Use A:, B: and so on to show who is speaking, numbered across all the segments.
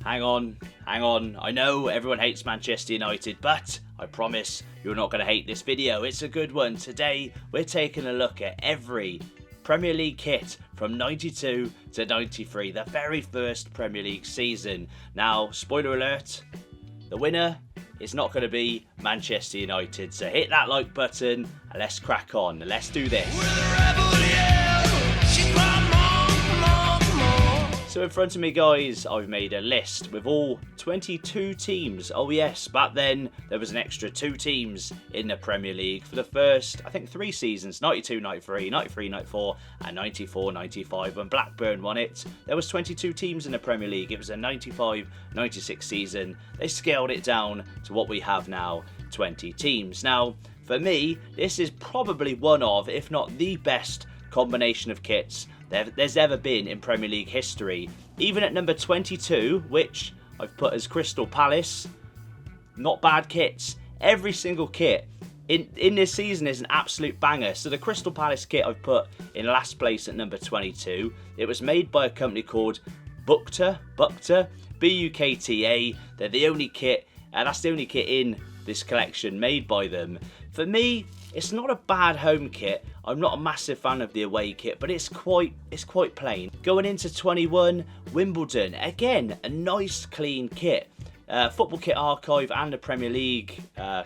A: Hang on. I know everyone hates Manchester United, but I promise you're not going to hate this video. It's a good one. Today, we're taking a look at every Premier League kit from 92 to 93, the very first Premier League season. Now, spoiler alert, the winner is not going to be Manchester United. So hit that like button and let's crack on. Let's do this. So in front of me, guys, I've made a list with all 22 teams. Oh yes, back then there was an extra 2 teams in the Premier League for the first, I think, 3 seasons, 92, 93, 93, 94 and 94, 95. When Blackburn won it, there was 22 teams in the Premier League. It was a 95, 96 season. They scaled it down to what we have now, 20 teams. Now, for me, this is probably one of, if not the best combination of kits there's ever been in Premier League history. Even at number 22, which I've put as Crystal Palace, not bad kits. Every single kit in this season is an absolute banger. So the Crystal Palace kit I've put in last place at number 22. It was made by a company called Bukta, B-U-K-T-A. They're the only kit, that's the only kit in this collection made by them. For me, it's not a bad home kit. I'm not a massive fan of the away kit, but it's quite plain. Going into 21, Wimbledon. Again, a nice clean kit. Football Kit Archive and the Premier League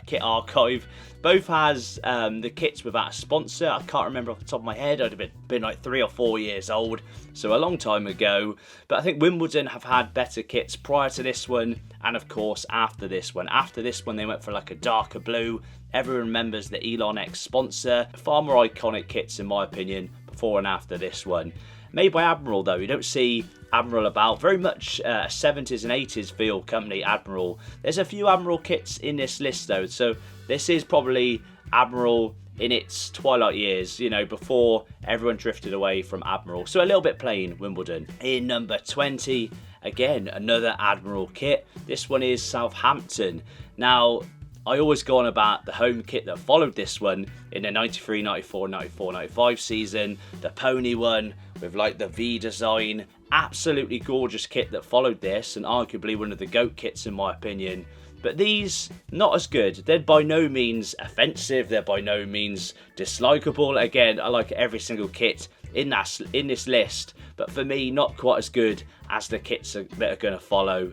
A: Kit Archive both has the kits without a sponsor. I can't remember off the top of my head. I'd have been like 3 or 4 years old, so a long time ago. But I think Wimbledon have had better kits prior to this one, and of course after this one. After this one, they went for like a darker blue. Everyone remembers the Elon X sponsor. Far more iconic kits in my opinion before and after this one. Made by Admiral though, you don't see Admiral about. Very much a 70s and 80s feel company, Admiral. There's a few Admiral kits in this list though, so this is probably Admiral in its twilight years, you know, before everyone drifted away from Admiral. So a little bit plain, Wimbledon. In number 20, again, another Admiral kit. This one is Southampton. Now, I always go on about the home kit that followed this one in the 93, 94, 94, 95 season. The pony one with like the V design. Absolutely gorgeous kit that followed this, and arguably one of the GOAT kits in my opinion. But these, not as good. They're by no means offensive. They're by no means dislikable. Again, I like every single kit in this list, but for me, not quite as good as the kits that are going to follow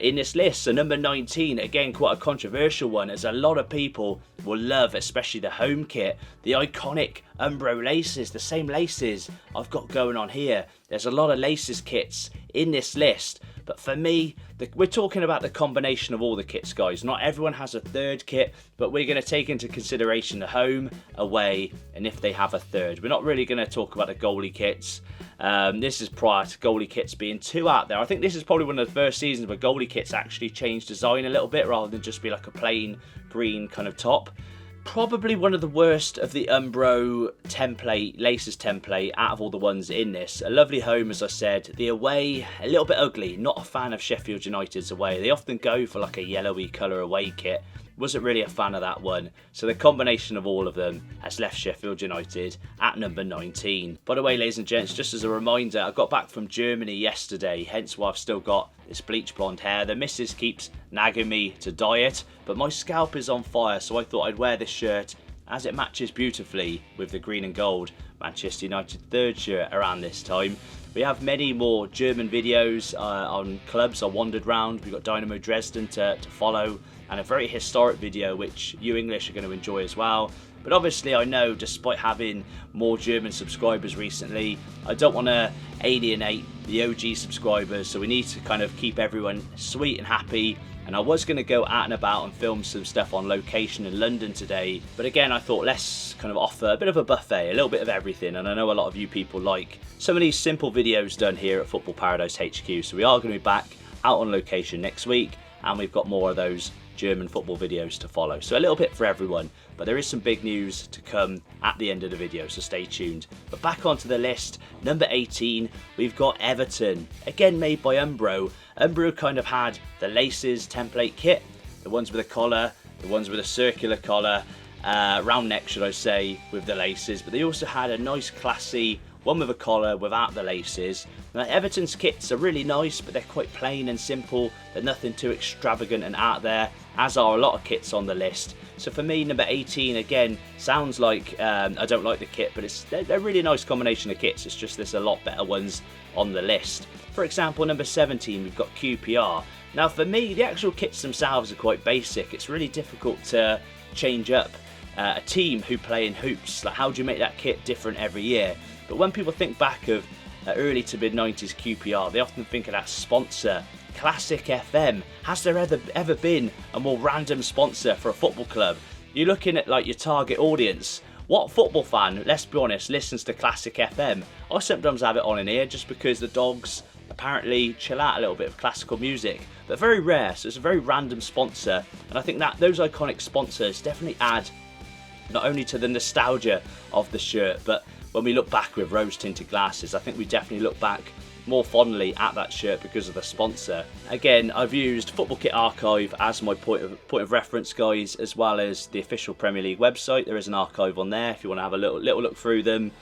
A: in this list. So number 19, again, quite a controversial one, as a lot of people will love, especially the home kit, the iconic Umbro laces, the same laces I've got going on here. There's a lot of laces kits in this list, but for me, we're talking about the combination of all the kits, guys. Not everyone has a third kit, but we're going to take into consideration the home, away, and if they have a third. We're not really going to talk about the goalie kits. This is prior to goalie kits being 2 out there. I think this is probably one of the first seasons where goalie kits actually changed design a little bit rather than just be like a plain green kind of top. Probably one of the worst of the Umbro template, laces template, out of all the ones in this. A lovely home, as I said. The away, a little bit ugly. Not a fan of Sheffield United's away. They often go for like a yellowy colour away kit. Wasn't really a fan of that one. So the combination of all of them has left Sheffield United at number 19. By the way, ladies and gents, just as a reminder, I got back from Germany yesterday, hence why I've still got this bleach blonde hair. The missus keeps nagging me to dye it, but my scalp is on fire, so I thought I'd wear this shirt as it matches beautifully with the green and gold Manchester United third shirt around this time. We have many more German videos on clubs I wandered round. We've got Dynamo Dresden to follow, and a very historic video which you English are going to enjoy as well. But obviously I know, despite having more German subscribers recently, I don't want to alienate the OG subscribers, so we need to kind of keep everyone sweet and happy. And I was going to go out and about and film some stuff on location in London today, but again I thought let's kind of offer a bit of a buffet, a little bit of everything, and I know a lot of you people like some of these simple videos done here at Football Paradise HQ, so we are going to be back out on location next week, and we've got more of those German football videos to follow. So a little bit for everyone, but there is some big news to come at the end of the video, so stay tuned. But back onto the list, number 18, we've got Everton, again made by Umbro. Umbro kind of had the laces template kit, the ones with a collar, the ones with a circular collar, round neck should I say, with the laces, but they also had a nice classy one with a collar without the laces. Now, Everton's kits are really nice, but they're quite plain and simple. They're nothing too extravagant and out there, as are a lot of kits on the list. So for me, number 18, again, sounds like I don't like the kit, but they're a really nice combination of kits. It's just there's a lot better ones on the list. For example, number 17, we've got QPR. Now for me, the actual kits themselves are quite basic. It's really difficult to change up a team who play in hoops. Like, how do you make that kit different every year? But when people think back of early to mid 90s QPR, they often think of that sponsor, Classic FM. Has there ever been a more random sponsor for a football club? You're looking at like your target audience. What football fan, let's be honest, listens to Classic FM? I sometimes have it on in here just because the dogs apparently chill out a little bit of classical music, but very rare, so it's a very random sponsor. And I think that those iconic sponsors definitely add not only to the nostalgia of the shirt, but when we look back with rose tinted glasses, I think we definitely look back more fondly at that shirt because of the sponsor. Again, I've used Football Kit Archive as my point of reference, guys, as well as the official Premier League website. There is an archive on there if you want to have a little look through them.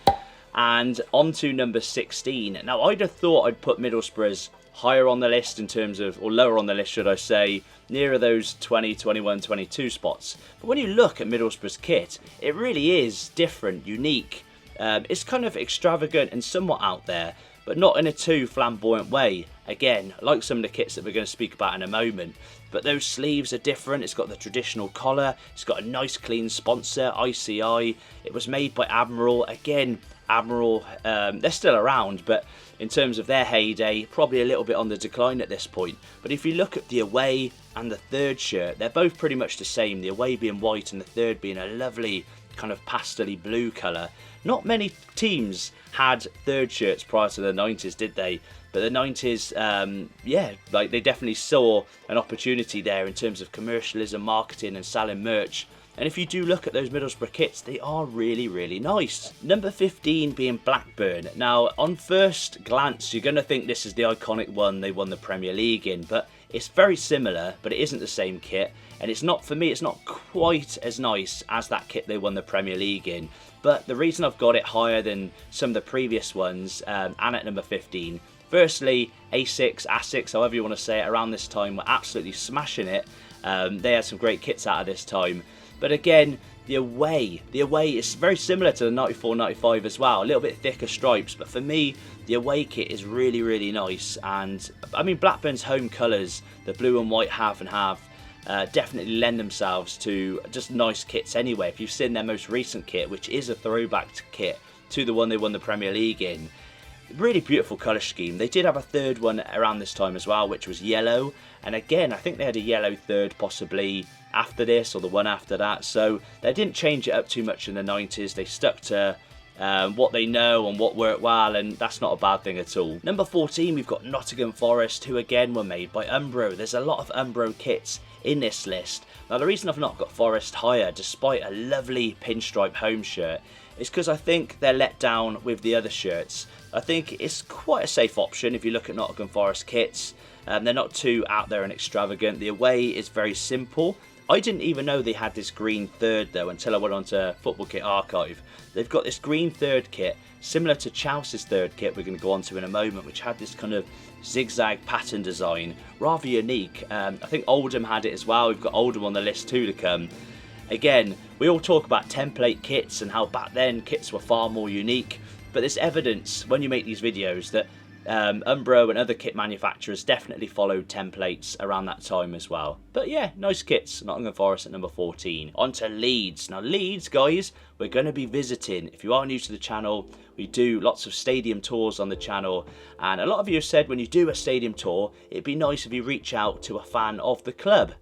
A: And on to number 16. Now, I'd have thought I'd put Middlesbrough's higher on the list in terms of, or lower on the list, should I say, nearer those 20, 21, 22 spots. But when you look at Middlesbrough's kit, it really is different, unique. It's kind of extravagant and somewhat out there, but not in a too flamboyant way. Again, like some of the kits that we're going to speak about in a moment. But those sleeves are different. It's got the traditional collar. It's got a nice clean sponsor, ICI. It was made by Admiral. Again, Admiral, they're still around, but in terms of their heyday, probably a little bit on the decline at this point. But if you look at the away and the third shirt, they're both pretty much the same. The away being white and the third being a lovely kind of pastel-y blue colour. Not many teams had third shirts prior to the 90s, did they? But the 90s, yeah, like they definitely saw an opportunity there in terms of commercialism, marketing and selling merch. And if you do look at those Middlesbrough kits, they are really, really nice. Number 15 being Blackburn. Now, on first glance, you're going to think this is the iconic one they won the Premier League in, but it's very similar, but it isn't the same kit. And it's not, for me, it's not quite as nice as that kit they won the Premier League in. But the reason I've got it higher than some of the previous ones, and at number 15, firstly, Asics, however you want to say it, around this time were absolutely smashing it. They had some great kits out of this time. But again, the away is very similar to the 94-95 as well. A little bit thicker stripes, but for me, the away kit is really, really nice. And I mean, Blackburn's home colours, the blue and white half and half, definitely lend themselves to just nice kits anyway. If you've seen their most recent kit, which is a throwback kit to the one they won the Premier League in, really beautiful colour scheme. They did have a third one around this time as well, which was yellow. And again, I think they had a yellow third possibly after this or the one after that. So they didn't change it up too much in the 90s. They stuck to what they know and what worked well, and that's not a bad thing at all. Number 14, we've got Nottingham Forest, who again were made by Umbro. There's a lot of Umbro kits in this list. Now, the reason I've not got Forest higher, despite a lovely pinstripe home shirt, is because I think they're let down with the other shirts. I think it's quite a safe option if you look at Nottingham Forest kits. They're not too out there and extravagant. The away is very simple. I didn't even know they had this green third though until I went onto Football Kit Archive. They've got this green third kit, similar to Chelsea's third kit we're going to go on to in a moment, which had this kind of zigzag pattern design, rather unique. I think Oldham had it as well. We've got Oldham on the list too to come. Again, we all talk about template kits and how back then kits were far more unique, but there's evidence when you make these videos that Umbro and other kit manufacturers definitely followed templates around that time as well. But yeah, nice kits. Nottingham Forest at number 14. On to Leeds. Now Leeds, guys, we're going to be visiting. If you are new to the channel, we do lots of stadium tours on the channel, and a lot of you have said when you do a stadium tour, it'd be nice if you reach out to a fan of the club.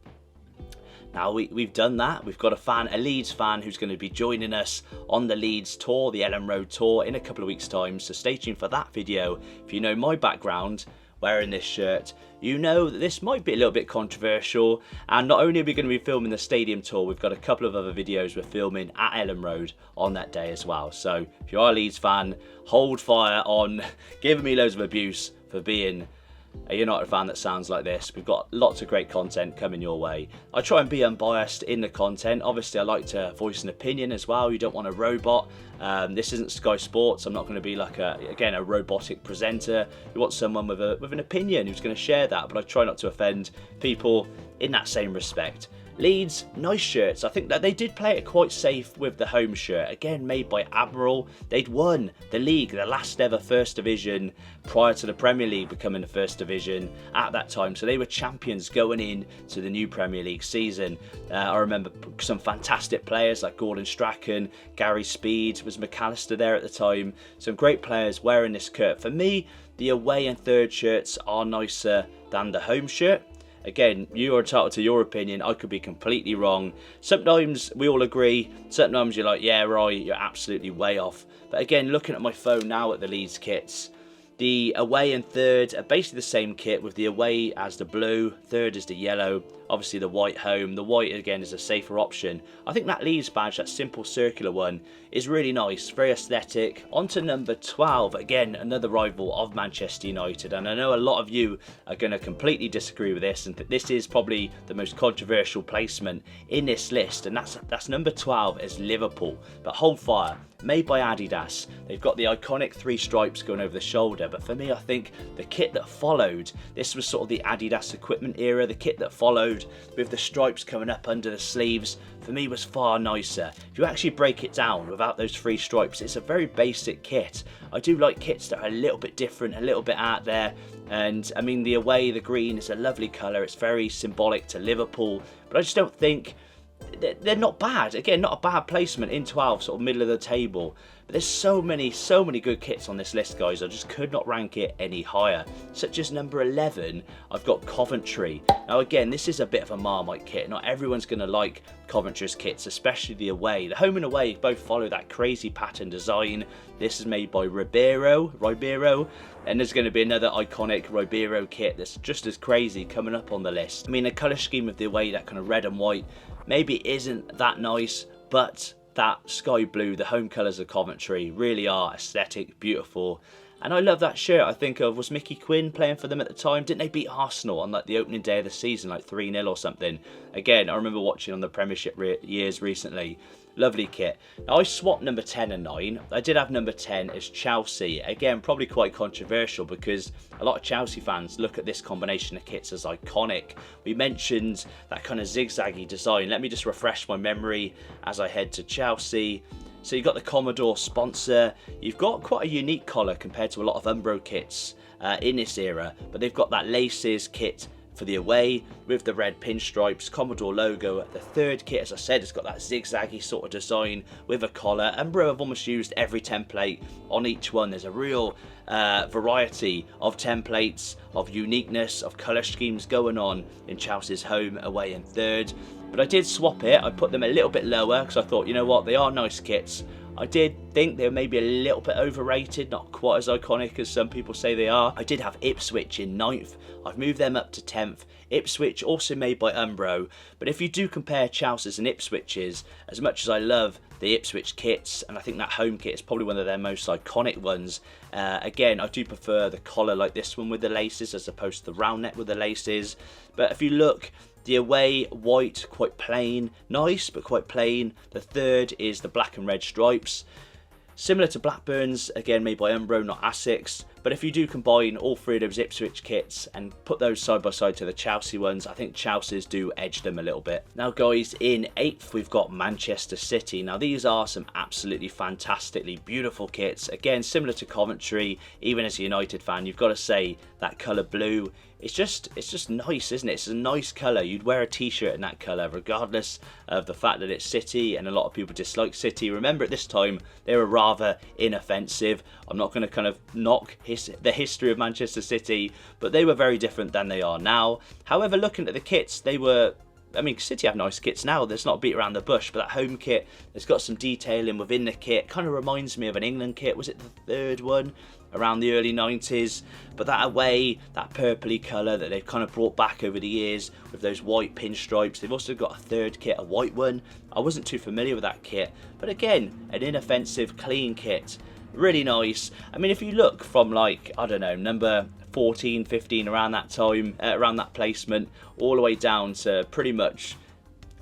A: Now we've done that. We've got a Leeds fan who's going to be joining us on the Leeds tour, the Ellen Road tour, in a couple of weeks' time. So stay tuned for that video. If you know my background wearing this shirt, you know that this might be a little bit controversial. And not only are we going to be filming the stadium tour, we've got a couple of other videos we're filming at Ellen Road on that day as well. So if you are a Leeds fan, hold fire on giving me loads of abuse for being a United fan that sounds like this. We've got lots of great content coming your way. I try and be unbiased in the content. Obviously, I like to voice an opinion as well. You don't want a robot. This isn't Sky Sports. I'm not going to be like a robotic presenter. You want someone with an opinion who's going to share that, but I try not to offend people in that same respect. Leeds, nice shirts. I think that they did play it quite safe with the home shirt. Again, made by Admiral. They'd won the league, the last ever First Division, prior to the Premier League becoming the First Division at that time. So they were champions going in to the new Premier League season. I remember some fantastic players like Gordon Strachan, Gary Speed, was McAllister there at the time. Some great players wearing this kit. For me, the away and third shirts are nicer than the home shirt. Again, you are entitled to your opinion. I could be completely wrong. Sometimes we all agree. Sometimes you're like, yeah, right, you're absolutely way off. But again, looking at my phone now at the Leeds kits, the away and third are basically the same kit, with the away as the blue, third is the yellow, obviously the white home. The white, again, is a safer option. I think that Leeds badge, that simple circular one, is really nice, very aesthetic. On to number 12, again, another rival of Manchester United, and I know a lot of you are going to completely disagree with this, and this is probably the most controversial placement in this list, and that's number 12 is Liverpool. But hold fire. Made by Adidas. They've got the iconic 3 stripes going over the shoulder, but for me, I think the kit that followed, this was sort of the Adidas equipment era, the kit that followed with the stripes coming up under the sleeves, for me was far nicer. If you actually break it down without those 3 stripes, it's a very basic kit. I do like kits that are a little bit different, a little bit out there, and I mean the away, the green is a lovely colour, it's very symbolic to Liverpool, but I just don't think they're not bad. Again, not a bad placement in 12, sort of middle of the table. But there's so many good kits on this list, guys. I just could not rank it any higher. Such as number 11, I've got Coventry. Now again, this is a bit of a Marmite kit. Not everyone's going to like Coventry's kits, especially the away. The home and away both follow that crazy pattern design. This is made by Ribeiro, and there's going to be another iconic Ribeiro kit that's just as crazy coming up on the list. I mean, the colour scheme of the away, that kind of red and white, maybe isn't that nice, but that sky blue, the home colours of Coventry, really are aesthetic, beautiful. And I love that shirt. I think of, was Mickey Quinn playing for them at the time? Didn't they beat Arsenal on like the opening day of the season, like 3-0 or something? Again, I remember watching on the Premiership years recently. Lovely kit. Now, I swapped number 10 and 9. I did have number 10 as Chelsea. Again, probably quite controversial because a lot of Chelsea fans look at this combination of kits as iconic. We mentioned that kind of zigzaggy design. Let me just refresh my memory as I head to Chelsea. So you've got the Commodore sponsor. You've got quite a unique collar compared to a lot of Umbro kits in this era. But they've got that laces kit for the away with the red pinstripes, Commodore logo. The third kit, as I said, has got that zigzaggy sort of design with a collar. Umbro have almost used every template on each one. There's a real variety of templates, of uniqueness, of colour schemes going on in Chelsea's home, away and third. But I did swap it. I put them a little bit lower because I thought, you know what, they are nice kits. I did think they were maybe a little bit overrated, not quite as iconic as some people say they are. I did have Ipswich in 9th. I've moved them up to 10th. Ipswich also made by Umbro. But if you do compare Chelsea's and Ipswich's, as much as I love the Ipswich kits, and I think that home kit is probably one of their most iconic ones, again, I do prefer the collar like this one with the laces as opposed to the round neck with the laces. But if you look, the away white, quite plain, nice but quite plain. The third is the black and red stripes, similar to Blackburn's, again made by Umbro, not Asics. But if you do combine all 3 of those Ipswich kits and put those side by side to the Chelsea ones, I think Chelsea's do edge them a little bit. Now guys, in 8th we've got Manchester City. Now these are some absolutely fantastically beautiful kits. Again, similar to Coventry, even as a United fan, you've got to say that colour blue, it's just nice, isn't it? It's a nice colour. You'd wear a t-shirt in that colour regardless of the fact that it's City, and a lot of people dislike City. Remember, at this time they were rather inoffensive. I'm not going to kind of knock the history of Manchester City, but they were very different than they are now. However, looking at the kits, they were, I mean, City have nice kits now. There's not a beat around the bush, but that home kit, it's got some detailing within the kit. Kind of reminds me of an England kit. Was it the third one around the early 90s? But that away, that purpley colour that they've kind of brought back over the years with those white pinstripes. They've also got a third kit, a white one. I wasn't too familiar with that kit, but again, an inoffensive, clean kit. Really nice. I mean, if you look from, like, I don't know, number 14, 15, around that time, around that placement, all the way down to pretty much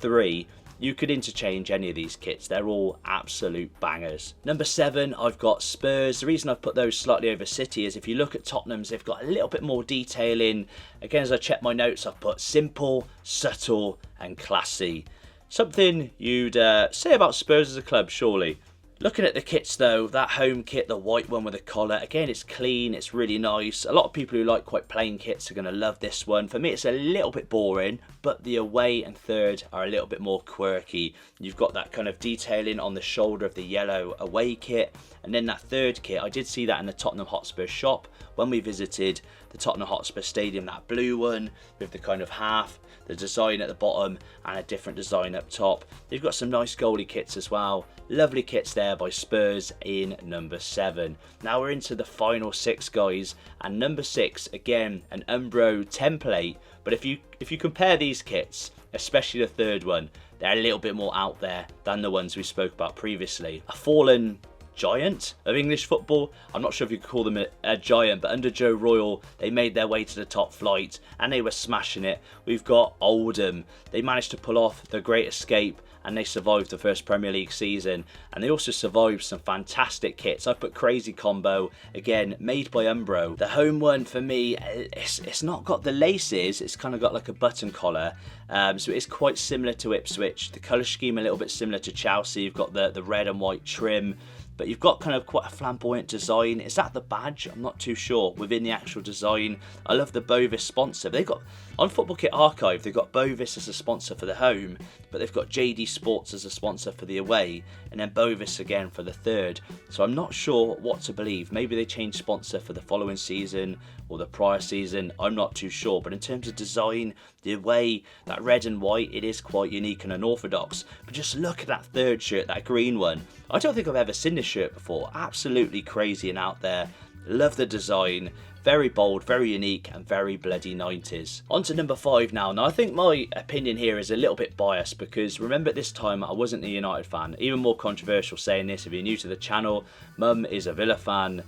A: 3. You could interchange any of these kits. They're all absolute bangers. Number 7, I've got Spurs. The reason I've put those slightly over City is if you look at Tottenham's, they've got a little bit more detail in. Again, as I check my notes, I've put simple, subtle and classy. Something you'd say about Spurs as a club, surely. Looking at the kits though, that home kit, the white one with a collar, again it's clean, it's really nice. A lot of people who like quite plain kits are going to love this one. For me it's a little bit boring, but the away and third are a little bit more quirky. You've got that kind of detailing on the shoulder of the yellow away kit, and then that third kit, I did see that in the Tottenham Hotspur shop when we visited the Tottenham Hotspur Stadium, that blue one with the kind of half, the design at the bottom and a different design up top. They've got some nice goalie kits as well. Lovely kits there by Spurs in number 7. Now we're into the final 6, guys, and number 6, again, an Umbro template, but if you compare these kits, especially the third one, they're a little bit more out there than the ones we spoke about previously. A fallen giant of English football. I'm not sure if you could call them a giant, but under Joe Royle they made their way to the top flight and they were smashing it. We've got Oldham. They managed to pull off the Great Escape and they survived the first Premier League season, and they also survived some fantastic kits. I've put Crazy Combo, again made by Umbro. The home one for me, it's not got the laces, it's kind of got like a button collar, so it's quite similar to Ipswich. The colour scheme a little bit similar to Chelsea. You've got the red and white trim, but you've got kind of quite a flamboyant design. Is that the badge? I'm not too sure. Within the actual design, I love the Bovis sponsor. They've got, on Football Kit Archive, they've got Bovis as a sponsor for the home, but they've got JD Sports as a sponsor for the away, and then Bovis again for the third. So I'm not sure what to believe. Maybe they changed sponsor for the following season or the prior season. I'm not too sure. But in terms of design, the away, that red and white, it is quite unique and unorthodox. But just look at that third shirt, that green one. I don't think I've ever seen this shirt before. Absolutely crazy and out there. Love the design. Very bold, very unique, and very bloody 90s. On to number 5 now. Now, I think my opinion here is a little bit biased because remember at this time I wasn't a United fan. Even more controversial saying this if you're new to the channel. Mum is a Villa fan.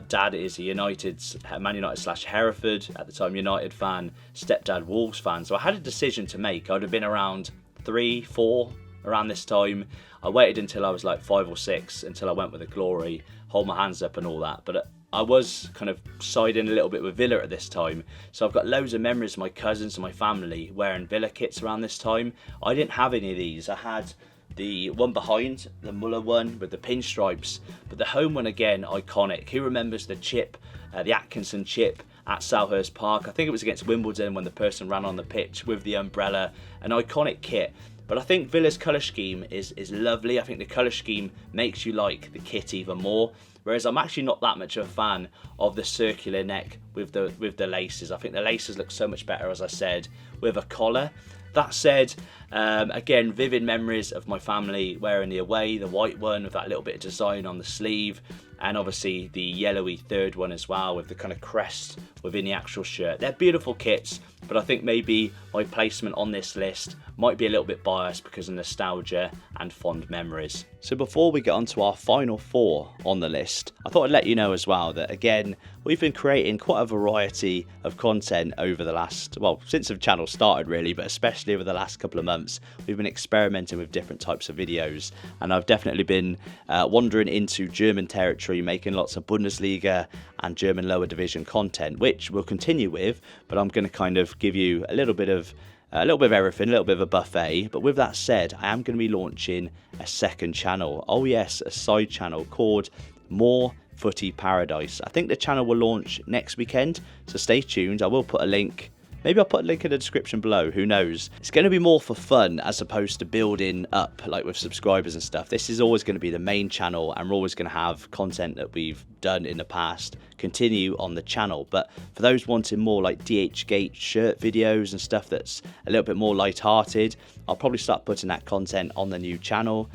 A: Dad is a Man United / Hereford, at the time United fan. Stepdad Wolves fan. So I had a decision to make. I'd have been around 3, 4 around this time. I waited until I was like 5 or 6 until I went with the glory, hold my hands up and all that. But I was kind of siding a little bit with Villa at this time. So I've got loads of memories of my cousins and my family wearing Villa kits around this time. I didn't have any of these. I had the one behind, the Muller one with the pinstripes. But the home one, again, iconic. Who remembers the chip, the Atkinson chip at Selhurst Park? I think it was against Wimbledon when the person ran on the pitch with the umbrella. An iconic kit. But I think Villa's colour scheme is lovely. I think the colour scheme makes you like the kit even more. Whereas I'm actually not that much of a fan of the circular neck with the laces. I think the laces look so much better, as I said, with a collar. That said, again, vivid memories of my family wearing the away, the white one with that little bit of design on the sleeve, and obviously the yellowy third one as well with the kind of crest within the actual shirt. They're beautiful kits, but I think maybe my placement on this list might be a little bit biased because of nostalgia and fond memories. So before we get on to our final 4 on the list, I thought I'd let you know as well that, again, we've been creating quite a variety of content over the last, well, since the channel started really, but especially over the last couple of months. We've been experimenting with different types of videos, and I've definitely been wandering into German territory, making lots of Bundesliga and German lower division content, which we'll continue with, but I'm going to kind of give you a little bit of everything, a little bit of a buffet. But with that said, I am going to be launching a second channel. Oh yes, a side channel called More Footy Paradise. I think the channel will launch next weekend, so stay tuned. I will put a link. Maybe I'll put a link in the description below, who knows. It's going to be more for fun as opposed to building up like with subscribers and stuff. This is always going to be the main channel, and we're always going to have content that we've done in the past continue on the channel. But for those wanting more like DHgate shirt videos and stuff that's a little bit more light-hearted, I'll probably start putting that content on the new channel.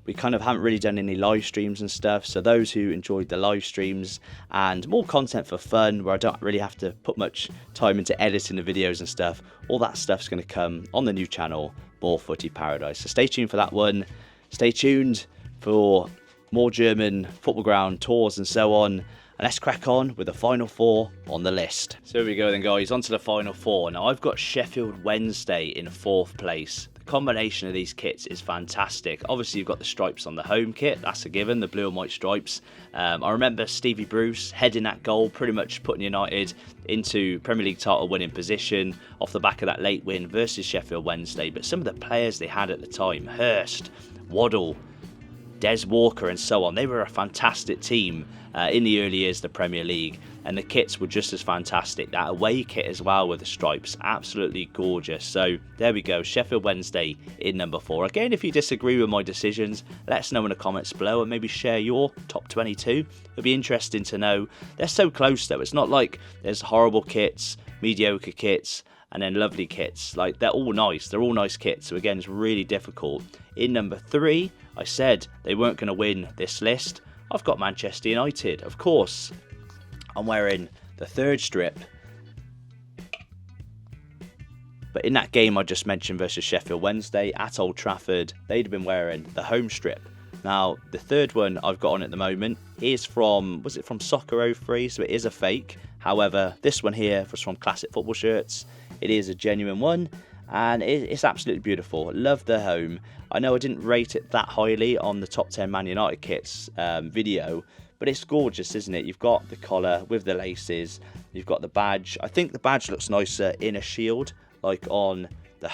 A: We kind of haven't really done any live streams and stuff, so those who enjoyed the live streams and more content for fun where I don't really have to put much time into editing the videos and stuff, all that stuff's going to come on the new channel, More Footy Paradise. So stay tuned for that one. Stay tuned for more German football ground tours and so on. And let's crack on with the final 4 on the list. So here we go then, guys, on to the final 4. Now I've got Sheffield Wednesday in 4th place. The combination of these kits is fantastic. Obviously you've got the stripes on the home kit, that's a given, the blue and white stripes. I remember Stevie Bruce heading that goal, pretty much putting United into Premier League title winning position off the back of that late win versus Sheffield Wednesday. But some of the players they had at the time, Hurst, Waddle, Des Walker and so on, they were a fantastic team in the early years of the Premier League, and the kits were just as fantastic. That away kit as well with the stripes, absolutely gorgeous. So there we go, Sheffield Wednesday in number 4. Again, if you disagree with my decisions, let us know in the comments below and maybe share your top 22. It'll be interesting to know. They're so close though, it's not like there's horrible kits, mediocre kits, and then lovely kits. Like, they're all nice kits. So again, it's really difficult. In number 3, I said they weren't going to win this list. I've got Manchester United, of course. I'm wearing the 3rd strip. But in that game I just mentioned versus Sheffield Wednesday at Old Trafford, they'd have been wearing the home strip. Now, the 3rd one I've got on at the moment is from, was it from Soccer 03? So it is a fake. However, this one here was from Classic Football Shirts. It is a genuine one, and it's absolutely beautiful. Love the home. I know I didn't rate it that highly on the top 10 Man United kits video, but it's gorgeous, isn't it? You've got the collar with the laces, you've got the badge. I think the badge looks nicer in a shield, like on the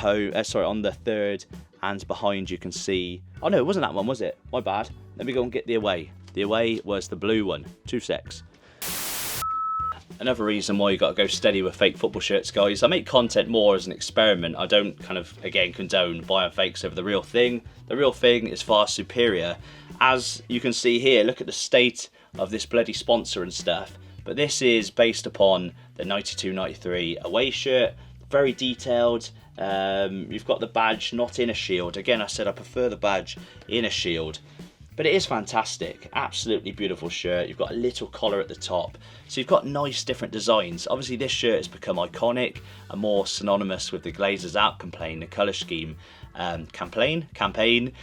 A: on the 3rd, and behind you can see. Oh no, it wasn't that one, was it? My bad. Let me go and get the away. The away was the blue one. 2 secs. Another reason why you got to go steady with fake football shirts, guys. I make content more as an experiment. I don't kind of, again, condone buying fakes over the real thing. The real thing is far superior. As you can see here, look at the state of this bloody sponsor and stuff. But this is based upon the 92-93 away shirt. Very detailed. You've got the badge not in a shield. Again, I said I prefer the badge in a shield. But it is fantastic, absolutely beautiful shirt. You've got a little collar at the top. So you've got nice different designs. Obviously this shirt has become iconic and more synonymous with the Glazers Out campaign, the colour scheme campaign,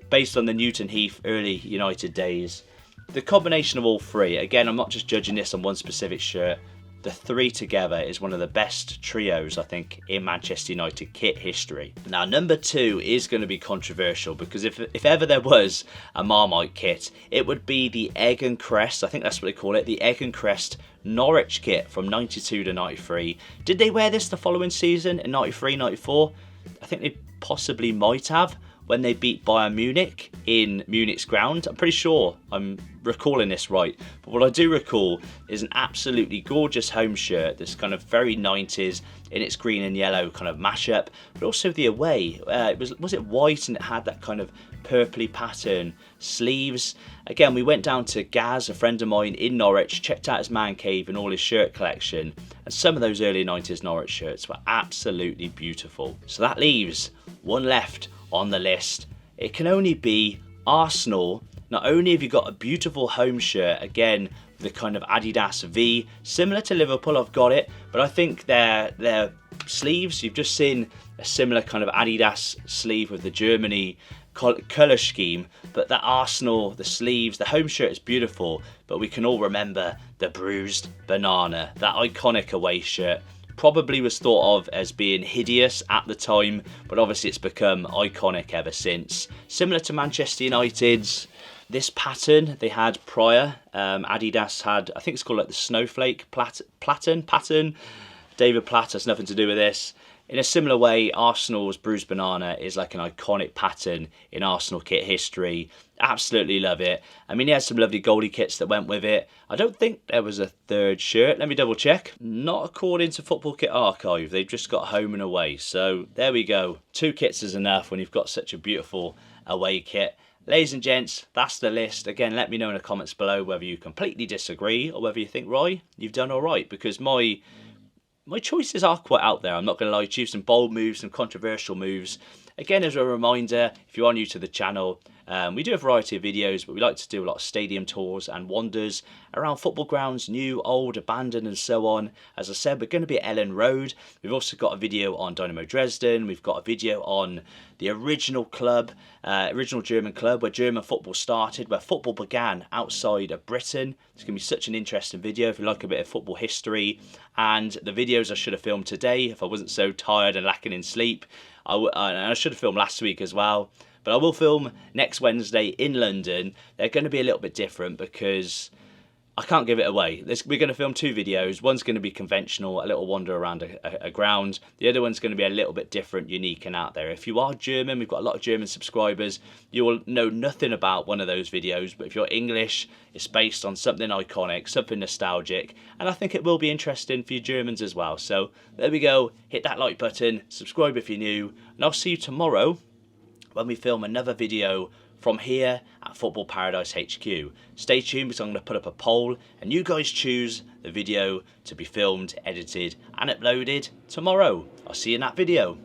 A: based on the Newton Heath early United days. The combination of all 3, again, I'm not just judging this on one specific shirt. The 3 together is one of the best trios, I think, in Manchester United kit history. Now, number 2 is going to be controversial, because if ever there was a Marmite kit, it would be the Egg and Crest, I think that's what they call it, the Egg and Crest Norwich kit from 92 to 93. Did they wear this the following season in 93, 94? I think they possibly might have, when they beat Bayern Munich in Munich's ground. I'm pretty sure I'm recalling this right. But what I do recall is an absolutely gorgeous home shirt that's kind of very 90s in its green and yellow kind of mashup. But also the away, was it white, and it had that kind of purpley pattern sleeves. Again, we went down to Gaz, a friend of mine in Norwich, checked out his man cave and all his shirt collection. And some of those early 90s Norwich shirts were absolutely beautiful. So that leaves one left on the list. It can only be Arsenal. Not only have you got a beautiful home shirt, again the kind of Adidas V, similar to Liverpool, I've got it, but I think their sleeves, you've just seen a similar kind of Adidas sleeve with the Germany colour scheme, but the Arsenal, the sleeves, the home shirt is beautiful, but we can all remember the bruised banana, that iconic away shirt. Probably was thought of as being hideous at the time, but obviously it's become iconic ever since. Similar to Manchester United's, this pattern they had prior. Adidas had, I think it's called like the snowflake pattern. David Platt has nothing to do with this. In a similar way, Arsenal's bruised banana is like an iconic pattern in Arsenal kit history. Absolutely love it. I mean, he had some lovely goalie kits that went with it. I don't think there was a 3rd shirt. Let me double check. Not according to Football Kit Archive. They've just got home and away. So there we go. 2 kits is enough when you've got such a beautiful away kit. Ladies and gents, that's the list. Again, let me know in the comments below whether you completely disagree or whether you think, Roy, you've done all right, because my choices are quite out there. I'm not going to lie to you. Some bold moves, some controversial moves. Again, as a reminder, if you are new to the channel, we do a variety of videos, but we like to do a lot of stadium tours and wanders around football grounds, new, old, abandoned and so on. As I said, we're going to be at Ellen Road. We've also got a video on Dynamo Dresden. We've got a video on the original club, original German club where German football started, where football began outside of Britain. It's going to be such an interesting video if you like a bit of football history. And the videos I should have filmed today if I wasn't so tired and lacking in sleep. I should have filmed last week as well. But I will film next Wednesday in London. They're going to be a little bit different because I can't give it away. We're going to film 2 videos. One's going to be conventional, a little wander around a ground. The other one's going to be a little bit different, unique and out there. If you are German, we've got a lot of German subscribers, you will know nothing about one of those videos. But if you're English, it's based on something iconic, something nostalgic. And I think it will be interesting for you Germans as well. So there we go. Hit that like button, subscribe if you're new. And I'll see you tomorrow when we film another video from here at Football Paradise HQ. Stay tuned because I'm going to put up a poll and you guys choose the video to be filmed, edited and uploaded tomorrow. I'll see you in that video.